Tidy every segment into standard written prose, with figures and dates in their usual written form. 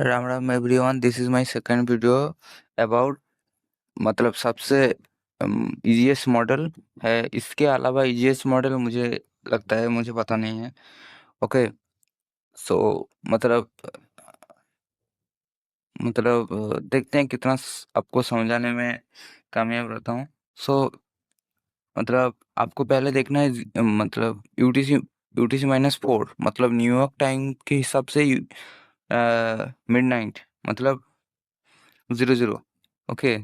Ram Ram everyone, this is my second video about मतलब सबसे easiest model है। इसके अलावा इजीएस्ट मॉडल मुझे लगता है, मुझे पता नहीं है। ओके, सो मतलब देखते हैं कितना आपको समझाने में कामयाब रहता हूँ। सो आपको पहले देखना है मतलब यूटीसी -4 मतलब न्यूयॉर्क टाइम के हिसाब से मिडनाइट मतलब 00। Okay,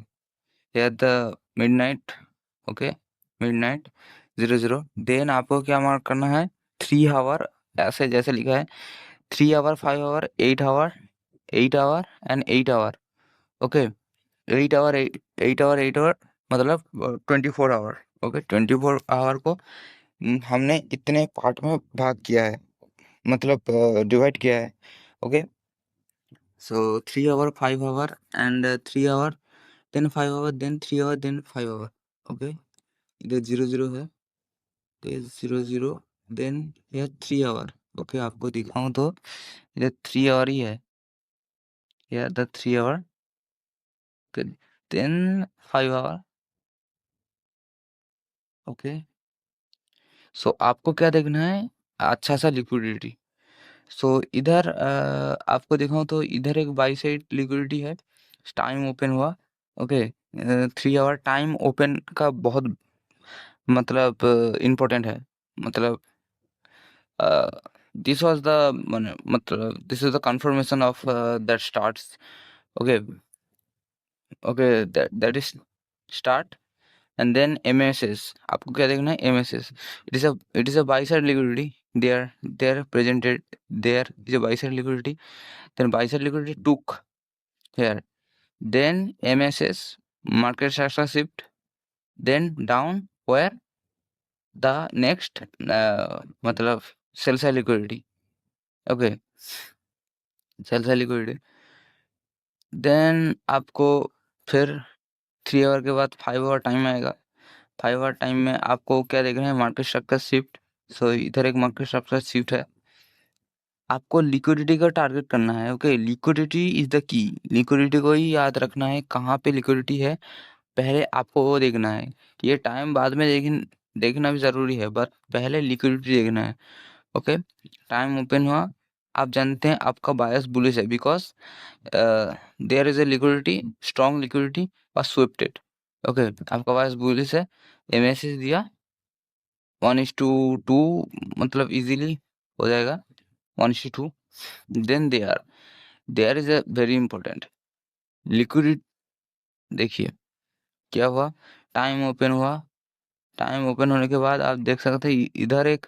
at the midnight, okay, midnight 00। Then आपको क्या मार्क करना है, 3 आवर, ऐसे जैसे लिखा है 3 hour, 5 hour, 8 hour, 8 hour and 8 hour. Okay, 8 hour, 8 hour, 8 hour मतलब 24 आवर। ओके, 24 आवर को हमने इतने पार्ट में भाग किया है, मतलब डिवाइड किया है। Okay, so 3 hour, 5 hour and 3 hour, then 5 hour, then 3 hour, then 5 hour. Okay, इधर 00 है, तो ये 00, देन ये 3 आवर। ओके, आपको दिखाऊं तो इधर 3 आवर ही है, या the 3 hour, then 5 hour. Okay, so आपको क्या देखना है, अच्छा सा लिक्विडिटी। सो इधर आपको दिखाऊं तो इधर एक बाई साइड लिक्विडिटी है, टाइम ओपन हुआ। ओके, 3 आवर टाइम ओपन का बहुत मतलब इम्पोर्टेंट है। मतलब this was the मतलब this is the confirmation of that starts। okay, okay, that is start, and then MSS। आपको क्या देखना है, MSS। it is a buy side liquidity, they are presented there is a buy side liquidity, then buy side liquidity took here, then MSS market structure shift, then down where the next मतलब sell side liquidity। okay, sell side liquidity, then आपको फिर 3 our के बाद 5 our time आएगा। 5 our time में आपको क्या देखना है, मार्केट स्ट्रक्चर शिफ्ट। सो इधर एक मार्केट स्ट्रक्चर शिफ्ट है, आपको लिक्विडिटी का टारगेट करना है। Okay, liquidity is the key, liquidity को ही याद रखना है, कहाँ पे लिक्विडिटी है पहले आपको वो देखना है। ये टाइम बाद में देखना भी ज़रूरी है, बट पहले लिक्विडिटी देखना है। ओके, टाइम ओपन हुआ, आप जानते हैं आपका बायस बुलिश है, because there is a liquidity, strong liquidity और स्विफ्टेड। ओके, आपका बायस बुलिश है, एमएसएस दिया 1:2, मतलब इजीली हो जाएगा 1:2। Then there is a very important liquidity. देखिए क्या हुआ, टाइम ओपन हुआ, टाइम ओपन होने के बाद आप देख सकते हैं इधर एक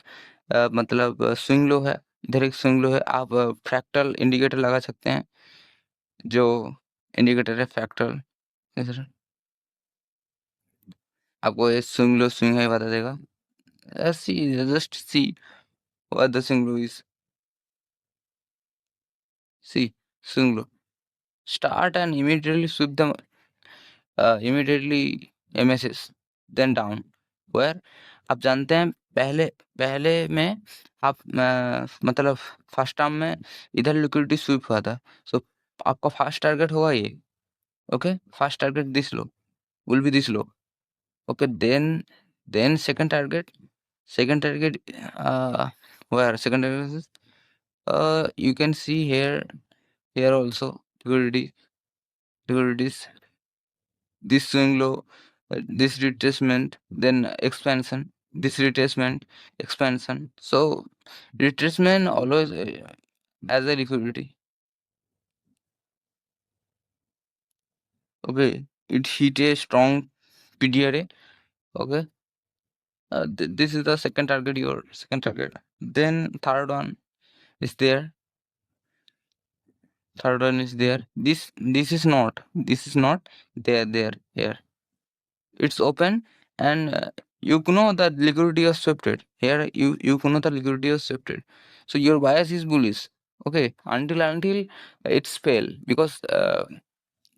मतलब स्विंग लो है, इधर एक स्विंग लो है। आप फ्रैक्टल इंडिकेटर लगा सकते हैं, जो इंडिकेटर है फ्रैक्टल, इधर आपको ये स्विंग लो स्विंग है बता देगा। See, just see what the swing low is, see swing low start and immediately sweep the immediately MSS, then down where आप जानते हैं पहले पहले में आप मतलब फर्स्ट टर्म में इधर लिक्विडिटी स्वीप हुआ था। सो आपका फर्स्ट टारगेट होगा ये। Okay, first target this low will be this low. Okay, then second target where second target is you can see here also liquidities, this swing low, this retracement, then expansion, this retracement, expansion. So retracement always as a liquidity. Okay, it hit a strong PDRA. Okay, this is the second target, your second target. Then third one is there. Third one is there. This is not. This is not there here. It's open, and you know that liquidity is shifted here. You know the liquidity is shifted, so your bias is bullish. Okay, until it's fail, because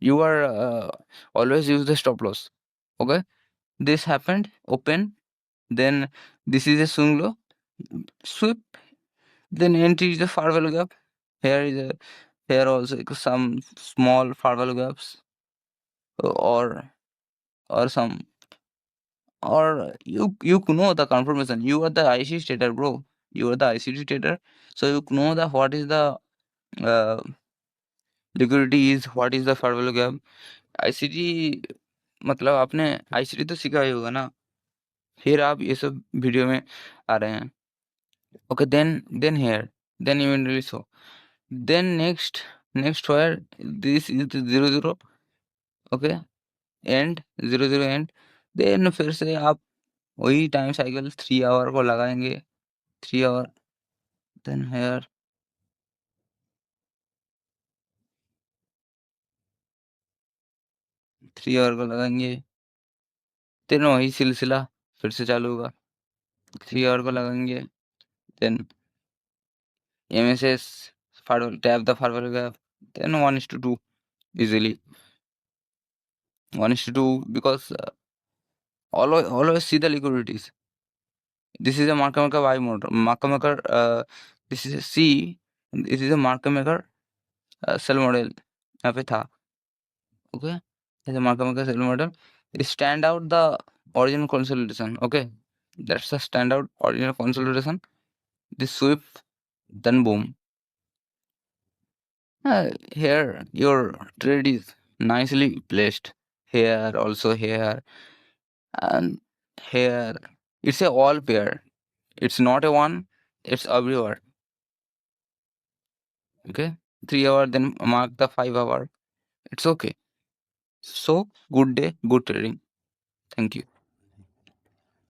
you are always use the stop loss. Okay, this happened open, then this is a swing low, sweep, then entry is the far value gap. Here is a Here also some small farewell gaps, or some, or you know the confirmation. You are the IC stater, bro. You are the ICT stater, so you know the what is the uh, liquidity is, what is the farewell gap. ICT मतलब आपने ICT तो सीखा ही होगा ना, फिर आप ये सब वीडियो में आ रहे हैं. Okay, then here, then eventually so. Then next where this is the 0 0. Okay, end 0 0 end. Then फिर से आप वही टाइम साइकिल 3 आवर को लगाएंगे, 3 आवर. Then here 3 आवर को लगाएंगे. then वही सिलसिला फिर से चालू होगा. 3 आवर को लगाएंगे. Then MSS tap the farewell gap. Then 1:2 easily. 1:2 because always see the liquidities. This is a market maker buy mode. Market maker, this is a C. This is a market maker sell model. यहाँ पे था. Okay. This is a market maker sell model. Stand out the original consolidation. Okay. That's the standout original consolidation. This sweep, then boom. Here your trade is nicely placed. Here also here and here. It's a all pair. It's not a one. It's everywhere. Okay. 3 hour, then mark the 5 hour. It's okay. So good day, good trading. Thank you.